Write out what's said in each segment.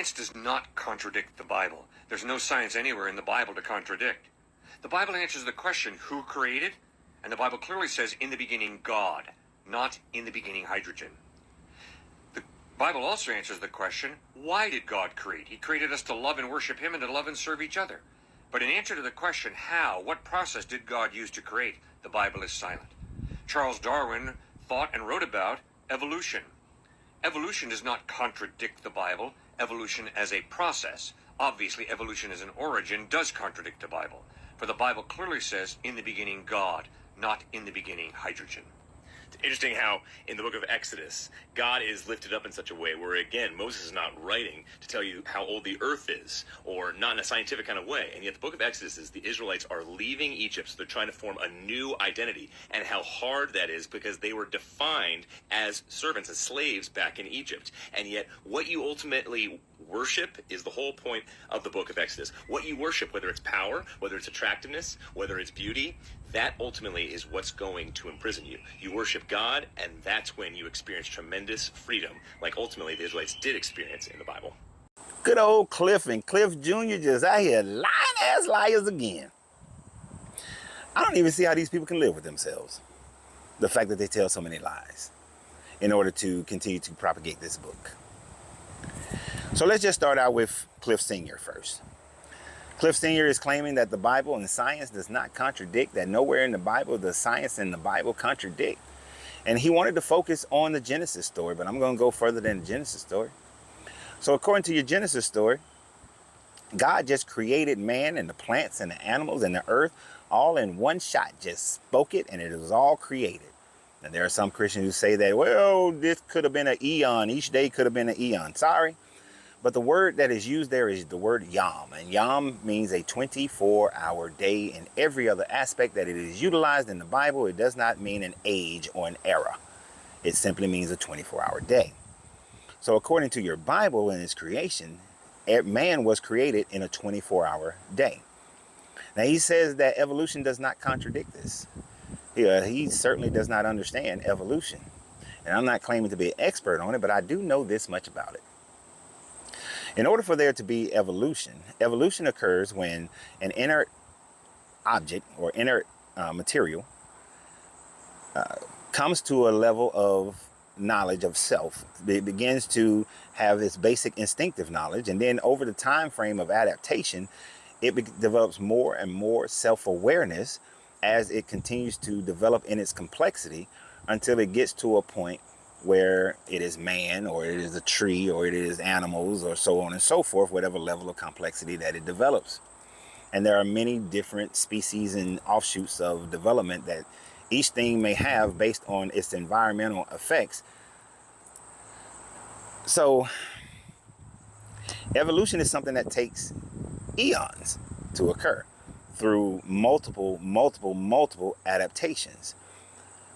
Science does not contradict the Bible. There's no science anywhere in the Bible to contradict. The Bible answers the question, who created? And the Bible clearly says, in the beginning, God, not in the beginning, hydrogen. The Bible also answers the question, why did God create? He created us to love and worship him and to love and serve each other. But in answer to the question, how, what process did God use to create? The Bible is silent. Charles Darwin thought and wrote about evolution. Evolution does not contradict the Bible. Evolution as a process. Obviously, evolution as an origin does contradict the Bible. For the Bible clearly says, in the beginning, God, not in the beginning, hydrogen. It's interesting how in the book of Exodus, God is lifted up in such a way where, again, Moses is not writing to tell you how old the earth is, or not in a scientific kind of way. And yet the book of Exodus is the Israelites are leaving Egypt, so they're trying to form a new identity. And how hard that is, because they were defined as servants, as slaves back in Egypt. And yet what you ultimately worship is the whole point of the book of Exodus. What you worship, whether it's power, whether it's attractiveness, whether it's beauty, that ultimately is what's going to imprison you. You worship God, and that's when you experience tremendous freedom, like ultimately the Israelites did experience in the Bible. Good old Cliff and Cliff Jr. just out here lying-ass liars again. I don't even see how these people can live with themselves. The fact that they tell so many lies in order to continue to propagate this book. So let's just start out with Cliff Sr. first. Cliff Sr. is claiming that the Bible and science does not contradict, that nowhere in the Bible does science and the Bible contradict. And he wanted to focus on the Genesis story, but I'm going to go further than the Genesis story. So according to your Genesis story, God just created man and the plants and the animals and the earth all in one shot, just spoke it and it was all created. And there are some Christians who say that, well, this could have been an eon. Each day could have been an eon. Sorry. But the word that is used there is the word yom. And yom means a 24-hour day. In every other aspect that it is utilized in the Bible, it does not mean an age or an era. It simply means a 24-hour day. So according to your Bible and its creation, man was created in a 24-hour day. Now he says that evolution does not contradict this. He certainly does not understand evolution. And I'm not claiming to be an expert on it, but I do know this much about it. In order for there to be evolution, evolution occurs when an inert object or inert material comes to a level of knowledge of self. It begins to have this basic instinctive knowledge, and then over the time frame of adaptation, it develops more and more self-awareness as it continues to develop in its complexity until it gets to a point where it is man, or it is a tree, or it is animals, or so on and so forth, whatever level of complexity that it develops. And there are many different species and offshoots of development that each thing may have based on its environmental effects. So evolution is something that takes eons to occur through multiple adaptations.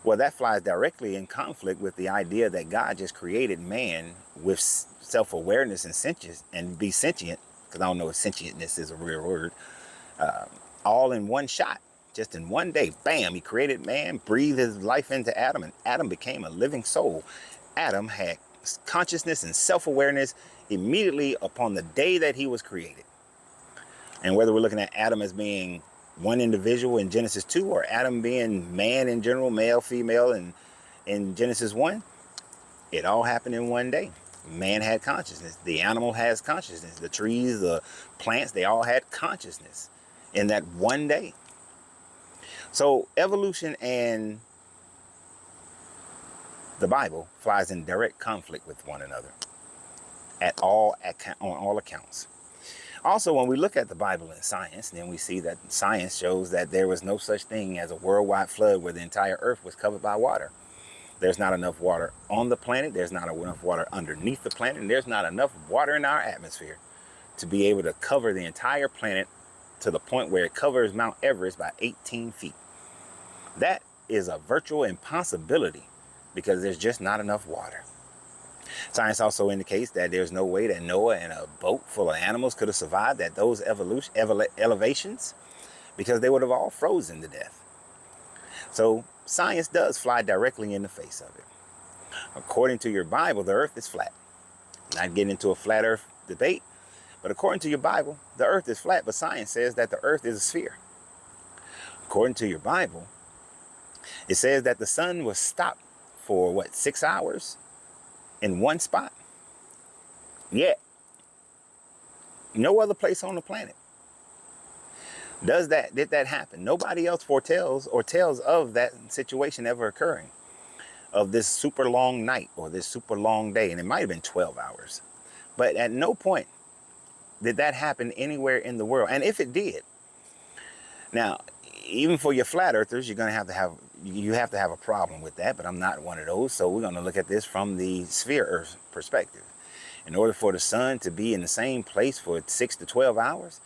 Well, that flies directly in conflict with the idea that God just created man with self-awareness and sentience, and be sentient, because I don't know if sentientness is a real word, all in one shot, just in one day. Bam, he created man, breathed his life into Adam, and Adam became a living soul. Adam had consciousness and self-awareness immediately upon the day that he was created. And whether we're looking at Adam as being one individual in Genesis 2, or Adam being man in general, male, female, and in Genesis 1, it all happened in one day. Man had consciousness. The animal has consciousness. The trees, the plants, they all had consciousness in that one day. So evolution and the Bible flies in direct conflict with one another on all accounts. Also, when we look at the Bible and science, then we see that science shows that there was no such thing as a worldwide flood where the entire earth was covered by water. There's not enough water on the planet. There's not enough water underneath the planet. And there's not enough water in our atmosphere to be able to cover the entire planet to the point where it covers Mount Everest by 18 feet. That is a virtual impossibility because there's just not enough water. Science also indicates that there's no way that Noah and a boat full of animals could have survived at those elevations, because they would have all frozen to death. So science does fly directly in the face of it. According to your Bible, the earth is flat. Not getting into a flat earth debate. But according to your Bible, the earth is flat, but science says that the earth is a sphere. According to your Bible, it says that the sun was stopped for what, 6 hours in one spot? Yet, no other place on the planet. Did that happen? Nobody else foretells or tells of that situation ever occurring, of this super long night or this super long day. And it might have been 12 hours. But at no point did that happen anywhere in the world. And if it did, now, even for your flat earthers, you have to have a problem with that, but I'm not one of those. So we're going to look at this from the sphere earth perspective. In order for the sun to be in the same place for 6 to 12 hours,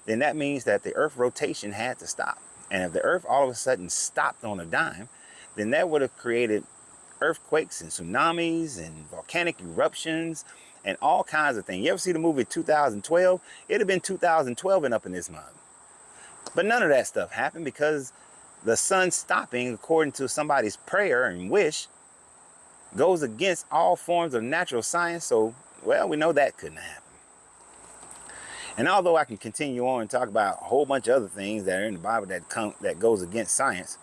then that means that the earth rotation had to stop. And if the earth all of a sudden stopped on a dime, then that would have created earthquakes and tsunamis and volcanic eruptions and all kinds of things. You ever see the movie 2012? It'd have been 2012 and up in this month. But none of that stuff happened because the sun stopping, according to somebody's prayer and wish, goes against all forms of natural science. So, well, we know that couldn't happen. And although I can continue on and talk about a whole bunch of other things that are in the Bible that goes against science,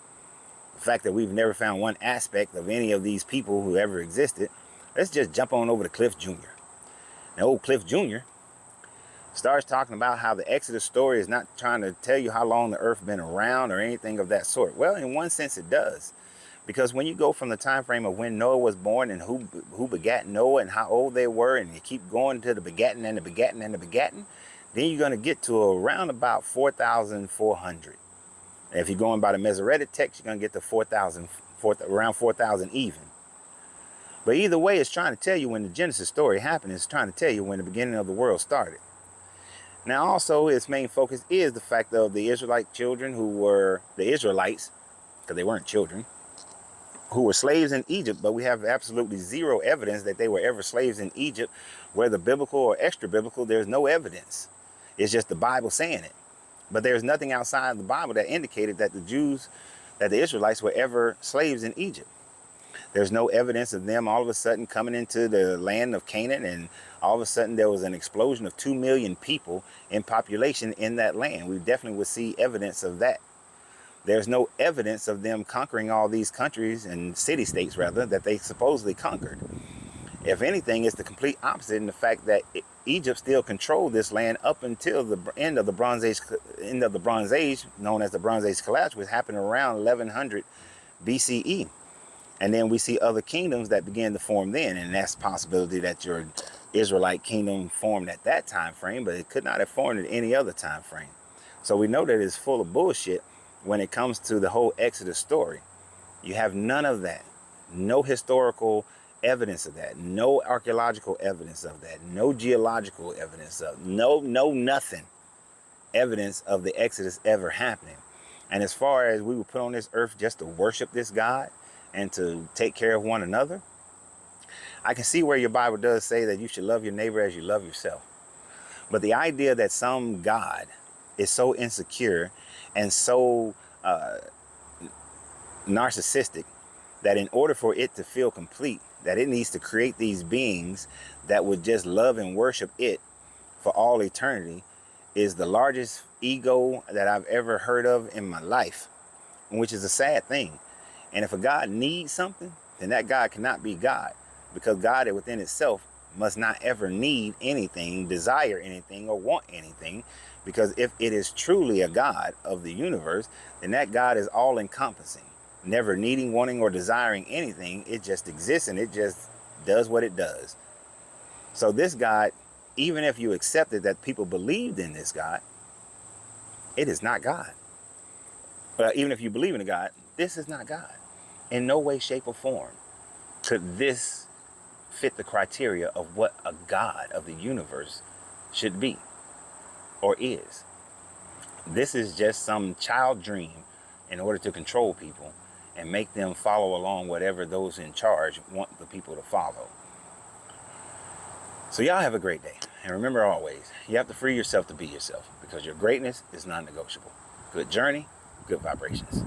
the fact that we've never found one aspect of any of these people who ever existed, let's just jump on over to Cliff Jr. Now, old Cliff Jr. starts talking about how the Exodus story is not trying to tell you how long the earth been around or anything of that sort. Well, in one sense it does. Because when you go from the time frame of when Noah was born and who begat Noah and how old they were, and you keep going to the begatting and the begatting and the begatting, then you're going to get to around about 4,400. And if you're going by the Masoretic text, you're going to get to around 4,000 even. But either way, it's trying to tell you when the Genesis story happened. It's trying to tell you when the beginning of the world started. Now, also, its main focus is the fact of the Israelite children who were the Israelites, because they weren't children, who were slaves in Egypt, but we have absolutely zero evidence that they were ever slaves in Egypt, whether biblical or extra biblical. There's no evidence. It's just the Bible saying it. But there's nothing outside of the Bible that indicated that the Israelites were ever slaves in Egypt. There's no evidence of them all of a sudden coming into the land of Canaan and all of a sudden there was an explosion of 2 million people in population in that land. We definitely would see evidence of that. There's no evidence of them conquering all these countries and city-states, rather, that they supposedly conquered. If anything, it's the complete opposite in the fact that Egypt still controlled this land up until the end of the Bronze Age, known as the Bronze Age collapse, which happened around 1100 BCE. And then we see other kingdoms that began to form then, and that's the possibility that your Israelite kingdom formed at that time frame, but it could not have formed at any other time frame. So we know that it's full of bullshit when it comes to the whole Exodus story. You have none of that. No historical evidence of that. No archaeological evidence of that. No geological evidence of nothing evidence of the Exodus ever happening. And as far as we were put on this earth just to worship this God and to take care of one another, I can see where your Bible does say that you should love your neighbor as you love yourself. But the idea that some God is so insecure and so narcissistic that in order for it to feel complete, that it needs to create these beings that would just love and worship it for all eternity is the largest ego that I've ever heard of in my life, which is a sad thing. And if a God needs something, then that God cannot be God, because God within itself must not ever need anything, desire anything, or want anything, because if it is truly a God of the universe, then that God is all-encompassing, never needing, wanting, or desiring anything. It just exists and it just does what it does. So this God, even if you accepted that people believed in this God, it is not God. But even if you believe in a God, this is not God. In no way, shape, or form could this fit the criteria of what a God of the universe should be or is. This is just some child dream in order to control people and make them follow along whatever those in charge want the people to follow. So y'all have a great day. And remember always, you have to free yourself to be yourself, because your greatness is non-negotiable. Good journey, good vibrations.